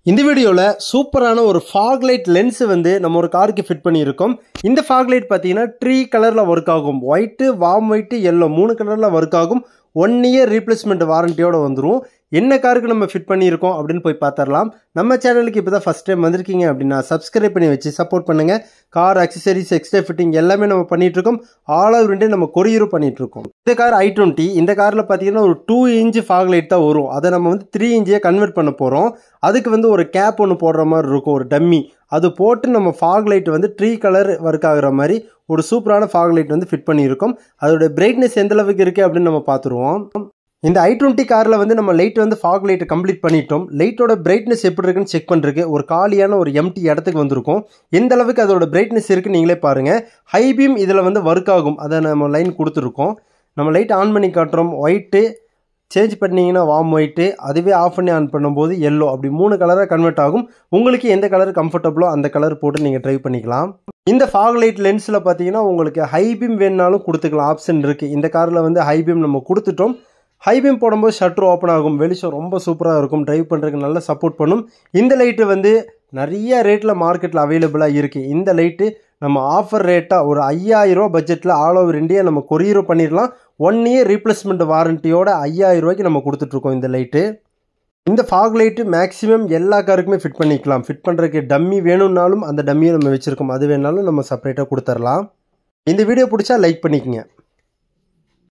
இந்த வீடியோல சூப்பரான ஒரு fog light lens வந்து நம்ம ஒரு காருக்கு ஃபிட் பண்ணியிருக்கோம். இந்த fog light பார்த்தீங்கன்னா 3 கலர்ல வர்க் ஆகும். ஒயிட், வார்ம் ஒயிட், yellow 3 கலர்ல வர்க் ஆகும். 1 இயர் ரீப்ளேஸ்மெண்ட் வாரண்டியோட வந்துரும். என்ன காருக்கு நம்ம ஃபிட் பண்ணியிருக்கோம் அப்படின்னு போய் பார்த்தரலாம். நம்ம சேனலுக்கு இப்போ தான் ஃபர்ஸ்ட் டைம் வந்திருக்கீங்க அப்படின்னா சப்ஸ்கிரைப் பண்ணி வச்சு சப்போர்ட் பண்ணுங்க. கார் அக்சசரிஸ், எக்ஸ்ட்ரா ஃபிட்டிங் எல்லாமே நம்ம பண்ணிட்டு இருக்கோம். ஆல் ஓவர் இந்தியா நம்ம கொரியரும் பண்ணிட்டு இருக்கோம். இந்த கார் i20. இந்த காரில் பார்த்தீங்கன்னா ஒரு 2 இன்ச் ஃபாக் லைட் தான் வரும். அதை நம்ம வந்து 3 இன்ச்சியாக கன்வெர்ட் பண்ண போகிறோம். அதுக்கு வந்து ஒரு கேப் ஒன்று போடுற மாதிரி இருக்கும், ஒரு டம்மி. அது போட்டு நம்ம ஃபாக் லைட் வந்து 3 கலர் ஒர்க் ஆகுற மாதிரி ஒரு சூப்பரான ஃபாக் லைட் வந்து ஃபிட் பண்ணியிருக்கோம். அதோட பிரைட்னஸ் எந்த அளவுக்கு இருக்குது அப்படின்னு நம்ம பார்த்துருவோம். இந்த i20 காரில் வந்து நம்ம லைட் வந்து ஃபாக் லைட்டை கம்ப்ளீட் பண்ணிட்டோம். லைட்டோட பிரைட்னஸ் எப்படி இருக்குன்னு செக் பண்ணுறதுக்கு ஒரு காலியான ஒரு எம்டி இடத்துக்கு வந்திருக்கும். எந்த அளவுக்கு அதோட பிரைட்னஸ் இருக்குன்னு நீங்களே பாருங்கள். ஹை பீம் இதில் வந்து ஒர்க் ஆகும், அதை நம்ம லைன் கொடுத்துருக்கோம். நம்ம லைட் ஆன் பண்ணி காட்டுறோம். ஒயிட்டு சேஞ்ச் பண்ணிங்கன்னா வார்ம் ஒயிட்டு, அதுவே ஆஃப் பண்ணி ஆன் பண்ணும்போது எல்லோ, அப்படி 3 கலராக கன்வெர்ட் ஆகும். உங்களுக்கு எந்த கலர் கம்ஃபர்டபுளோ அந்த கலர் போட்டு நீங்கள் ட்ரைவ் பண்ணிக்கலாம். இந்த ஃபாக் லைட் லென்ஸில் பார்த்தீங்கன்னா உங்களுக்கு ஹை பீம் வேணுனாலும் கொடுத்துக்கலாம், ஆப்ஷன் இருக்குது. இந்த காரில் வந்து ஹை பீம் நம்ம கொடுத்துட்டோம். ஹை பீம் போடும்போது ஷட்டர் ஓப்பன் ஆகும், வெளிச்சம் ரொம்ப சூப்பராக இருக்கும், ட்ரைவ் பண்ணுறதுக்கு நல்லா சப்போர்ட் பண்ணும். இந்த லைட்டு வந்து நிறைய ரேட்டில் மார்க்கெட்டில் அவைலபிளாக இருக்குது. இந்த லைட்டு நம்ம ஆஃபர் ரேட்டாக ஒரு 5000 ரூபா பட்ஜெட்டில் ஆல் ஓவர் இந்தியா நம்ம கொரியரும் பண்ணிடலாம். 1 இயர் ரீப்ளேஸ்மெண்ட் வாரண்டியோட 5000 ரூபாய்க்கு நம்ம கொடுத்துட்ருக்கோம் இந்த லைட்டு. இந்த ஃபாக் லைட்டு மேக்ஸிமம் எல்லா காருக்குமே ஃபிட் பண்ணிக்கலாம். ஃபிட் பண்ணுறதுக்கு டம்மி வேணும்னாலும் அந்த டம்மியை நம்ம வச்சுருக்கோம், அது வேணாலும் நம்ம செப்பரேட்டாக கொடுத்துர்லாம். இந்த வீடியோ பிடிச்சா லைக் பண்ணிக்கங்க.